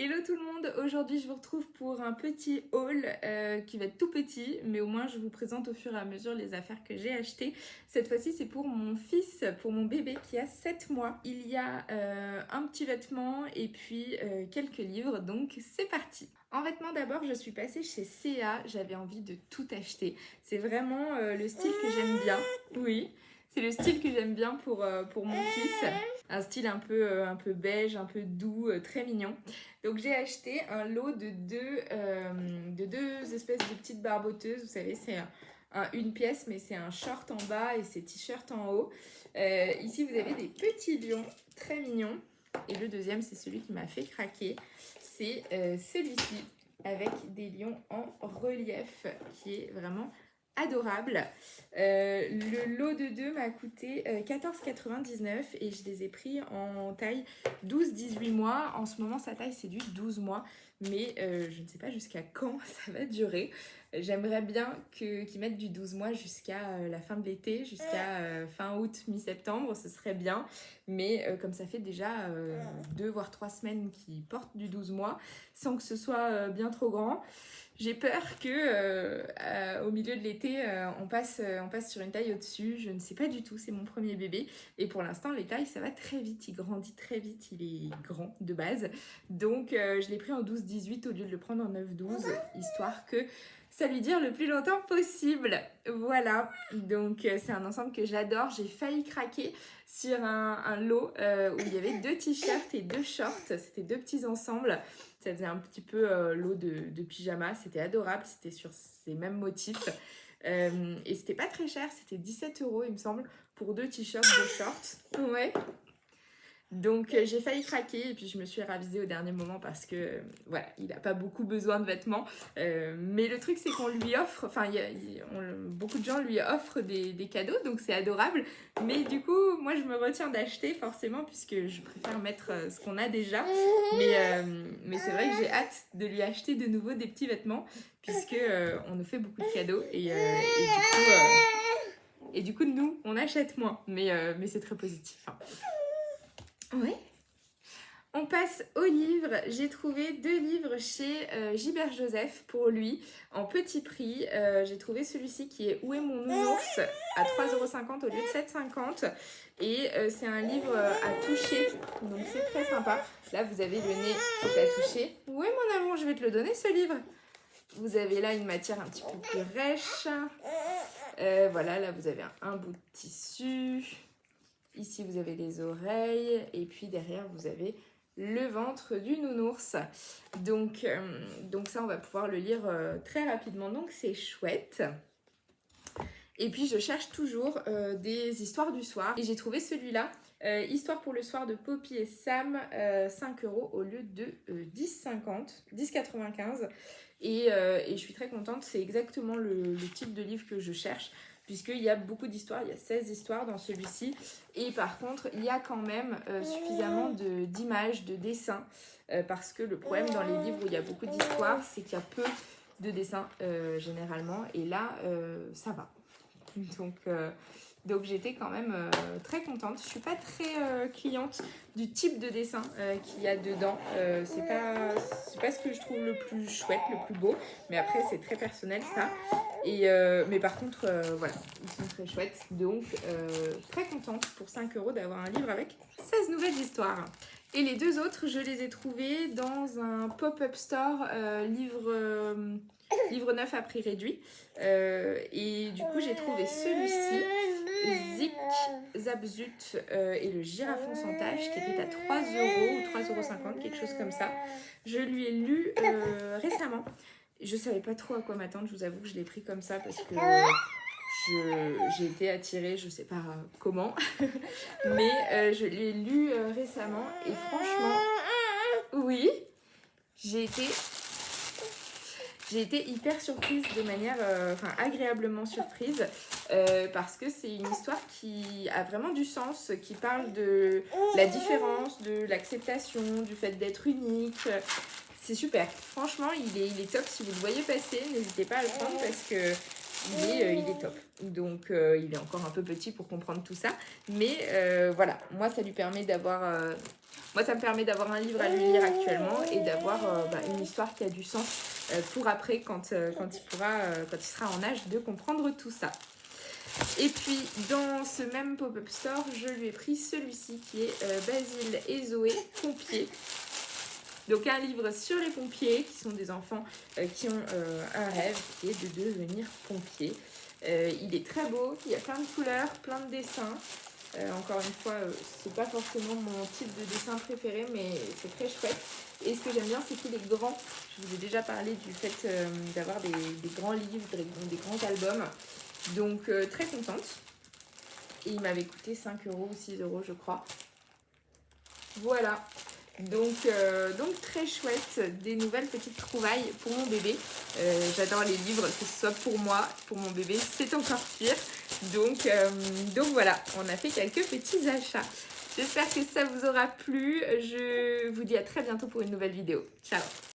Hello tout le monde, aujourd'hui je vous retrouve pour un petit haul qui va être tout petit, mais au moins je vous présente au fur et à mesure les affaires que j'ai achetées. Cette fois-ci c'est pour mon fils, pour mon bébé qui a 7 mois. Il y a un petit vêtement et puis quelques livres, donc c'est parti. En vêtements d'abord, je suis passée chez C&A, j'avais envie de tout acheter. C'est vraiment le style que j'aime bien, oui. C'est le style que j'aime bien pour mon fils. Un style un peu beige, un peu doux, très mignon. Donc j'ai acheté un lot de deux espèces de petites barboteuses. Vous savez, c'est une pièce, mais c'est un short en bas et c'est t-shirt en haut. Ici, vous avez des petits lions très mignons. Et le deuxième, c'est celui qui m'a fait craquer. C'est celui-ci, avec des lions en relief, qui est vraiment adorable. Le lot de deux m'a coûté 14,99 et je les ai pris en taille 12-18 mois. En ce moment, sa taille, c'est du 12 mois, mais je ne sais pas jusqu'à quand ça va durer. J'aimerais bien qu'ils mettent du 12 mois jusqu'à la fin de l'été, jusqu'à fin août, mi-septembre, ce serait bien. Mais comme ça fait déjà 2 voire 3 semaines qu'ils portent du 12 mois, sans que ce soit bien trop grand, j'ai peur que au milieu de l'été, on passe sur une taille au-dessus. Je ne sais pas du tout, c'est mon premier bébé. Et pour l'instant, les tailles, ça va très vite. Il grandit très vite, il est grand de base. Donc, je l'ai pris en 12-18 au lieu de le prendre en 9-12, histoire que ça lui dure le plus longtemps possible. Voilà, donc c'est un ensemble que j'adore. J'ai failli craquer sur un lot où il y avait 2 t-shirts et 2 shorts. C'était 2 petits ensembles. Ça faisait un petit peu lot de pyjama. C'était adorable, c'était sur ces mêmes motifs. Et c'était pas très cher, c'était 17 € il me semble, pour 2 t-shirts, 2 shorts. Ouais. Donc j'ai failli craquer et puis je me suis ravisée au dernier moment parce que voilà, il n'a pas beaucoup besoin de vêtements. Mais le truc c'est qu'on lui offre, enfin beaucoup de gens lui offrent des cadeaux, donc c'est adorable. Mais du coup, moi je me retiens d'acheter forcément puisque je préfère mettre ce qu'on a déjà. Mais c'est vrai que j'ai hâte de lui acheter de nouveau des petits vêtements puisque on nous fait beaucoup de cadeaux et du coup nous on achète moins. Mais c'est très positif. Hein. Ouais. On passe aux livres. J'ai trouvé 2 livres chez Gilbert Joseph pour lui en petit prix. J'ai trouvé celui-ci qui est Où est mon nounours à 3,50 € au lieu de 7,50 €. Et c'est un livre à toucher, donc c'est très sympa. Là, vous avez le nez qui est à toucher. Ouais, mon amour, je vais te le donner ce livre. Vous avez là une matière un petit peu plus rêche. Voilà, là vous avez un bout de tissu. Ici, vous avez les oreilles et puis derrière, vous avez le ventre du nounours. Donc ça, on va pouvoir le lire très rapidement. Donc, c'est chouette. Et puis, je cherche toujours des histoires du soir. Et j'ai trouvé celui-là, Histoire pour le soir de Poppy et Sam, 5 € au lieu de 10,95 €. Et je suis très contente. C'est exactement le type de livre que je cherche. Puisqu'il y a beaucoup d'histoires, il y a 16 histoires dans celui-ci. Et par contre, il y a quand même suffisamment d'images, de dessins. Parce que le problème dans les livres où il y a beaucoup d'histoires, c'est qu'il y a peu de dessins généralement. Et là, ça va. Donc j'étais quand même très contente. Je suis pas très cliente du type de dessin qu'il y a dedans. C'est pas ce que je trouve le plus chouette, le plus beau. Mais après, c'est très personnel ça. Mais par contre, voilà, ils sont très chouettes. Donc, très contente pour 5 € d'avoir un livre avec 16 nouvelles histoires. Et les 2 autres, je les ai trouvés dans un pop-up store livre neuf à prix réduit. Et du coup, j'ai trouvé celui-ci, Zik Zabzut et le girafon sans tache, qui était à 3 € ou 3,50 €, quelque chose comme ça. Je lui ai lu récemment. Je savais pas trop à quoi m'attendre, je vous avoue que je l'ai pris comme ça parce que j'ai été attirée, je sais pas comment, mais je l'ai lu récemment et franchement, oui, j'ai été hyper surprise de manière, agréablement surprise parce que c'est une histoire qui a vraiment du sens, qui parle de la différence, de l'acceptation, du fait d'être unique. C'est super. Franchement, il est top. Si vous le voyez passer, n'hésitez pas à le prendre parce que il est top. Donc il est encore un peu petit pour comprendre tout ça. Mais voilà, moi ça lui permet d'avoir... moi ça me permet d'avoir un livre à lui lire actuellement et d'avoir une histoire qui a du sens pour après quand il sera en âge de comprendre tout ça. Et puis dans ce même pop-up store, je lui ai pris celui-ci qui est Basile et Zoé, pompiers. Donc un livre sur les pompiers, qui sont des enfants qui ont un rêve qui est de devenir pompier. Il est très beau, il y a plein de couleurs, plein de dessins. Encore une fois, c'est pas forcément mon type de dessin préféré, mais c'est très chouette. Et ce que j'aime bien, c'est qu'il est grand. Je vous ai déjà parlé du fait d'avoir des grands livres, des grands albums. Donc très contente. Et il m'avait coûté 5 € ou 6 € je crois. Voilà. Donc très chouette, des nouvelles petites trouvailles pour mon bébé. J'adore les livres, que ce soit pour moi, pour mon bébé, c'est encore pire. Donc voilà, on a fait quelques petits achats. J'espère que ça vous aura plu. Je vous dis à très bientôt pour une nouvelle vidéo. Ciao!